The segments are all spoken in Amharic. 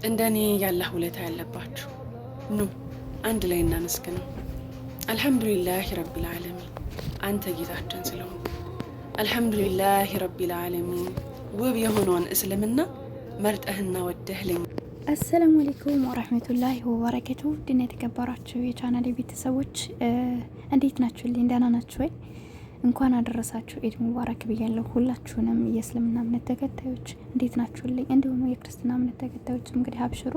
እንደኔ ያላህ ውለታ ያለባችሁ ኑ አንድ ላይ እናመስግነው። አልሐምዱሊላህ ረቢል ዓለሚን አንተ ጌታችን ስለሆንክ፣ አልሐምዱሊላህ ረቢል ዓለሚን ውብ የሆነውን እስልምና መርጠህና ወደህልኝ። አሰላሙ አለይኩም ወራህመቱላሂ ወበረከቱ። ድና የተከበራችሁ የቻናሌ ቤተሰቦች እንዴት ናችሁልኝ? ደህና ናችሁ ወይ? እንኳን አደረሳችሁ ኢድ ሙባረክ ብያለሁ። ሁላችሁንም የእስልምና እምነት ተከታዮች እንዴት ናችሁልኝ? እንዲሁም የክርስትና እምነት ተከታዮች እንግዲህ አብሽሩ፣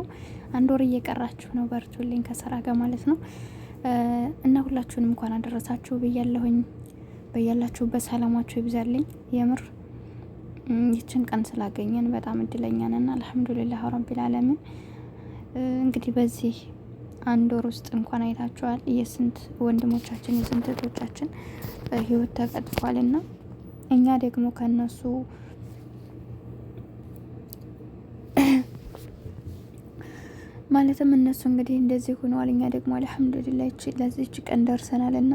አንድ ወር እየቀራችሁ ነው፣ በርቱልኝ ከስራ ጋር ማለት ነው። እና ሁላችሁንም እንኳን አደረሳችሁ ብያለሁኝ። በያላችሁበት ሰላማችሁ ይብዛልኝ። የምር ይችን ቀን ስላገኘን በጣም እድለኛ ነን። አልሐምዱሊላህ ረቢል ዓለሚን። እንግዲህ በዚህ አንድ ወር ውስጥ እንኳን አይታችኋል የስንት ወንድሞቻችን የስንት እህቶቻችን ህይወት ተቀጥፏልና እኛ ደግሞ ከነሱ ማለትም እነሱ እንግዲህ እንደዚህ ሆነዋል፣ እኛ ደግሞ አልሐምዱሊላህ ለዚህች ቀን ደርሰናልና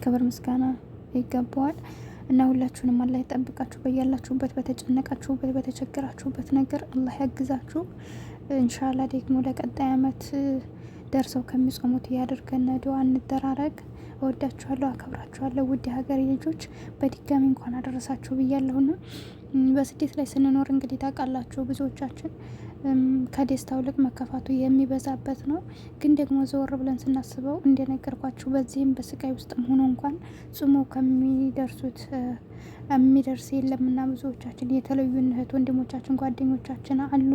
ክብር ምስጋና ይገባዋል። እና ሁላችሁንም አላህ ይጠብቃችሁ፣ በያላችሁበት በተጨነቃችሁበት በተቸገራችሁበት ነገር አላህ ያግዛችሁ። ኢንሻአላህ ደግሞ ለቀጣይ አመት ደርሰው ከሚጾሙት ያድርገን። ዱአ እንደራረግ። እወዳችኋለሁ፣ አከብራችኋለሁ ውድ ሀገሬ ልጆች። በድጋሚ እንኳን አደረሳችሁ ብያለሁና በስደት ላይ ስንኖር እንግዲህ ታውቃላችሁ ብዙዎቻችን ከደስታው ልቅ መከፋቱ የሚበዛበት ነው። ግን ደግሞ ዘወር ብለን ስናስበው እንደነገርኳችሁ በዚህም በስቃይ ውስጥም ሆኖ እንኳን ጾሞ ከሚደርሱት የሚደርስ የለምና ብዙዎቻችን የተለዩን እህት ወንድሞቻችን ጓደኞቻችን አሉ።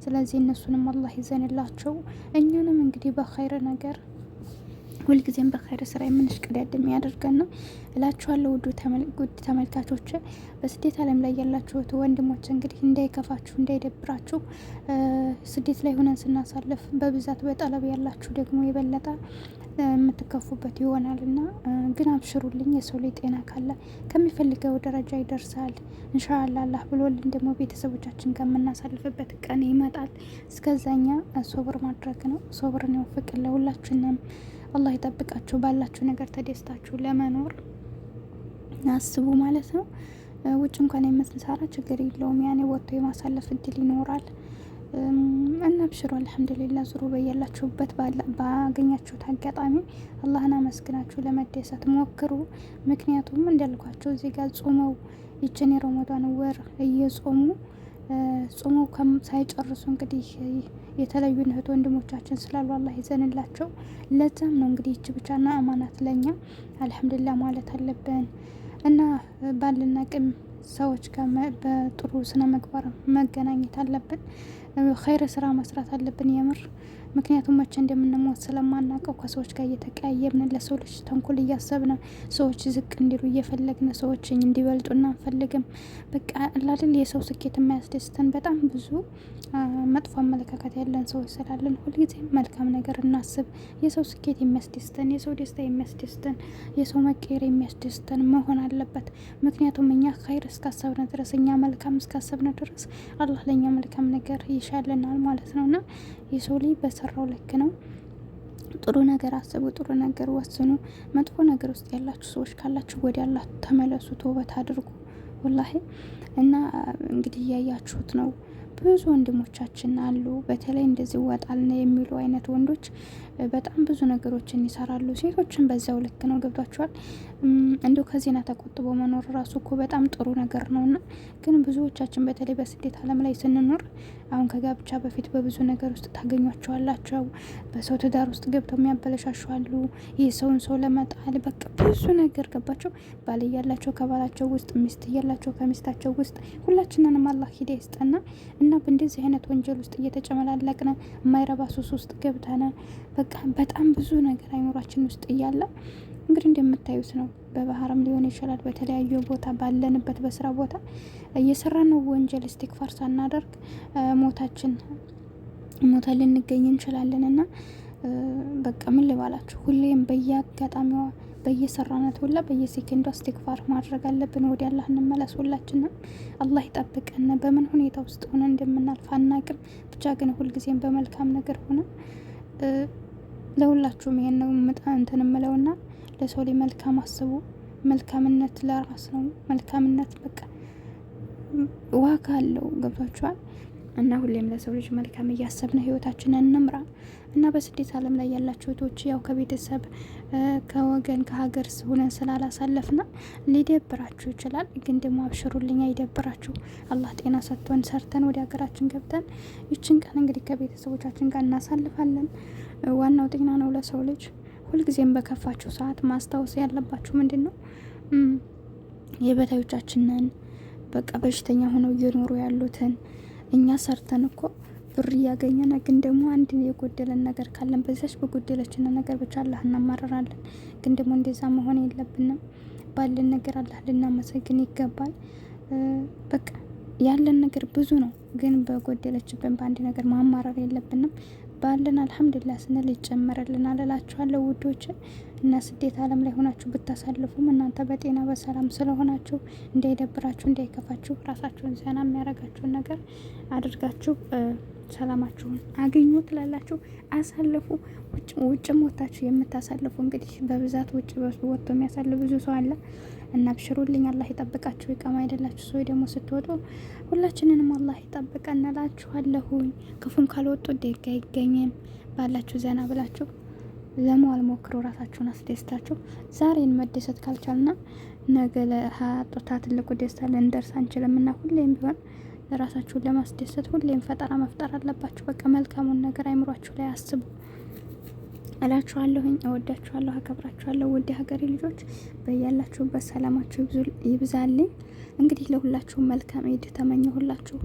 ስለዚህ እነሱንም አላህ ይዘንላቸው፣ እኛንም እንግዲህ በኸይር ነገር ሁልጊዜም በኸይር ስራ የምንሽቀዳድም ያደርገን ነው እላችኋለሁ። ውድ ተመልካቾች በስደት ዓለም ላይ ያላችሁት ወንድሞች እንግዲህ እንዳይከፋችሁ እንዳይደብራችሁ፣ ስደት ላይ ሆነን ስናሳልፍ በብዛት በጠለብ ያላችሁ ደግሞ የበለጠ የምትከፉበት ይሆናልና ግን አብሽሩልኝ። የሰው ላይ ጤና ካለ ከሚፈልገው ደረጃ ይደርሳል ኢንሻአላህ። አላህ ብሎልን ደግሞ ቤተሰቦቻችን ከምናሳልፍበት ቀን ይመጣል። እስከዛኛ ሶብር ማድረግ ነው። ሶብርን ይወፍቅልን ለሁላችንም። አላህ ይጠብቃችሁ። ባላችሁ ነገር ተደስታችሁ ለመኖር አስቡ ማለት ነው። ውጭ እንኳን የምትሰራ ችግር የለውም፣ ያኔ ወጥቶ የማሳለፍ እድል ይኖራል። እና አብሽሩ አልሐምዱሊላህ። ዙሩ በያላችሁበት ባገኛችሁት አጋጣሚ አላህን አመስግናችሁ ለመደሰት ሞክሩ። ምክንያቱም እንዳልኳቸው እዚህ ጋር ጾመው ይችን የረመዳን ወር እየጾሙ ጾመው ሳይጨርሱ እንግዲህ የተለዩ እህት ወንድሞቻችን ስላሉ አላህ ይዘንላቸው። ለዛም ነው እንግዲህ ይች ብቻና አማናት ለኛ አልሐምዱሊላህ ማለት አለብን። እና ባልና ቅም ሰዎች ጋር በጥሩ ስነ ምግባር መገናኘት አለብን። ኸይር ስራ መስራት አለብን የምር። ምክንያቱም መቼ እንደምንሞት ስለማናውቀው ከሰዎች ጋር እየተቀያየብን ለሰው ልጅ ተንኮል እያሰብን ሰዎች ዝቅ እንዲሉ እየፈለግን ሰዎች እንዲበልጡና አንፈልግም። በቃ አላልን የሰው ስኬት የማያስደስተን በጣም ብዙ መጥፎ አመለካከት ያለን ሰዎች ስላለን ሁልጊዜም መልካም ነገር እናስብ። የሰው ስኬት የሚያስደስተን፣ የሰው ደስታ የሚያስደስተን፣ የሰው መቀየር የሚያስደስተን መሆን አለበት። ምክንያቱም እኛ ኸይር እስካሰብነ ድረስ እኛ መልካም እስካሰብነ ድረስ አላህ ለእኛ መልካም ነገር ይሻለናል ማለት ነውና የሰው ልጅ በሰራው ልክ ነው። ጥሩ ነገር አስቡ፣ ጥሩ ነገር ወስኑ። መጥፎ ነገር ውስጥ ያላችሁ ሰዎች ካላችሁ ወደ አላህ ተመለሱ፣ ተውበት አድርጉ ወላሂ። እና እንግዲህ እያያችሁት ነው ብዙ ወንድሞቻችን አሉ፣ በተለይ እንደዚህ ወጣልና የሚሉ አይነት ወንዶች በጣም ብዙ ነገሮችን ይሰራሉ። ሴቶችን በዛው ልክ ነው። ገብቷቸዋል። እንደው ከዜና ተቆጥቦ መኖር ራሱ እኮ በጣም ጥሩ ነገር ነውና ግን ብዙዎቻችን በተለይ በስደት ዓለም ላይ ስንኖር አሁን ከጋብቻ በፊት በብዙ ነገር ውስጥ ታገኟቸዋላቸው። በሰው ትዳር ውስጥ ገብተው የሚያበለሻሸዋሉ። የሰውን ሰው ለመጣል በቃ ብዙ ነገር ገባቸው። ባል እያላቸው ከባላቸው ውስጥ፣ ሚስት እያላቸው ከሚስታቸው ውስጥ። ሁላችንንም አላህ ሂዳያ ይስጠና እና በእንደዚህ አይነት ወንጀል ውስጥ እየተጨመላለቅን የማይረባ ሱስ ውስጥ ገብተን በቃ በጣም ብዙ ነገር አይምሯችን ውስጥ እያለ እንግዲህ እንደምታዩት ነው። በባህርም ሊሆን ይችላል፣ በተለያዩ ቦታ ባለንበት በስራ ቦታ እየሰራነው ወንጀል ኢስቲግፋር ሳናደርግ ሞተን ልንገኝ እንችላለን። እና በቃ ምን ልባላችሁ፣ ሁሌም በየአጋጣሚዋ በየሰራናት ሁላ በየሴከንዷ ኢስቲግፋር ማድረግ አለብን። ወደ አላህ እንመለስ ሁላችንም። አላህ ይጠብቀን። በምን ሁኔታ ውስጥ ሆነ እንደምናልፍ አናቅም። ብቻ ግን ሁልጊዜም በመልካም ነገር ሆነ ለሁላችሁም ይሄን ነው እንትን እምለውና ለሰው ላይ መልካም አስቡ። መልካምነት ለራስ ነው። መልካምነት በቃ ዋጋ አለው። ገብቷችኋል? እና ሁሌም ለሰው ልጅ መልካም እያሰብን ህይወታችንን እንምራ። እና በስደት ዓለም ላይ ያላችሁ እህቶች ያው ከቤተሰብ ከወገን ከሀገር ሆነን ስላላሳለፍና ሊደብራችሁ ይችላል። ግን ደግሞ አብሽሩልኝ፣ አይደብራችሁ። አላህ ጤና ሰጥቶን ሰርተን ወደ ሀገራችን ገብተን ይችን ቀን እንግዲህ ከቤተሰቦቻችን ጋር እናሳልፋለን። ዋናው ጤና ነው ለሰው ልጅ። ሁልጊዜም በከፋችሁ ሰዓት ማስታወስ ያለባችሁ ምንድን ነው የበታዮቻችንን በቃ በሽተኛ ሆነው እየኖሩ ያሉትን እኛ ሰርተን እኮ ብር እያገኘን ግን ደግሞ አንድ የጎደለን ነገር ካለን በዛች በጎደለችን ነገር ብቻ አላህ እናማረራለን። ግን ደግሞ እንደዛ መሆን የለብንም። ባለን ነገር አላህ ልናመሰግን ይገባል። በቃ ያለን ነገር ብዙ ነው፣ ግን በጎደለችብን በአንድ ነገር ማማረር የለብንም። ባለን አልሐምዱሊላህ ስንል ይጨመርልናል እላችኋለሁ ውዶች። እና ስደት ዓለም ላይ ሆናችሁ ብታሳልፉም እናንተ በጤና በሰላም ስለሆናችሁ እንዳይደብራችሁ እንዳይከፋችሁ ራሳችሁን ዘና የሚያረጋችሁን ነገር አድርጋችሁ ሰላማችሁን አገኙ ትላላችሁ። አሳልፉ። ውጭም ወጥታችሁ የምታሳልፉ እንግዲህ በብዛት ውጭ ወጥቶ የሚያሳልፍ ብዙ ሰው አለ እና አብሽሩልኝ፣ አላህ ይጠብቃችሁ። ይቃማ አይደላችሁ ሰው ደግሞ ስትወጡ ሁላችንንም አላህ ይጠብቀን እላችኋለሁኝ። ክፉም ካልወጡ ደግ አይገኝም። ባላችሁ ዘና ብላችሁ ለመዋል ሞክሩ። ራሳችሁን አስደስታችሁ ዛሬን መደሰት ካልቻልና ነገ ለሀጦታ ትልቁ ደስታ ልንደርስ አንችልም እና ሁሌም ቢሆን ለራሳችሁን ለማስደሰት ሁሌም ፈጠራ መፍጠር አለባችሁ። በቃ መልካሙን ነገር አይምሯችሁ ላይ አስቡ እላችኋለሁኝ። እወዳችኋለሁ፣ አከብራችኋለሁ። ውድ ሀገሬ ልጆች በያላችሁበት ሰላማችሁ ይብዛልኝ። እንግዲህ ለሁላችሁም መልካም ኢድ ተመኘሁላችሁ።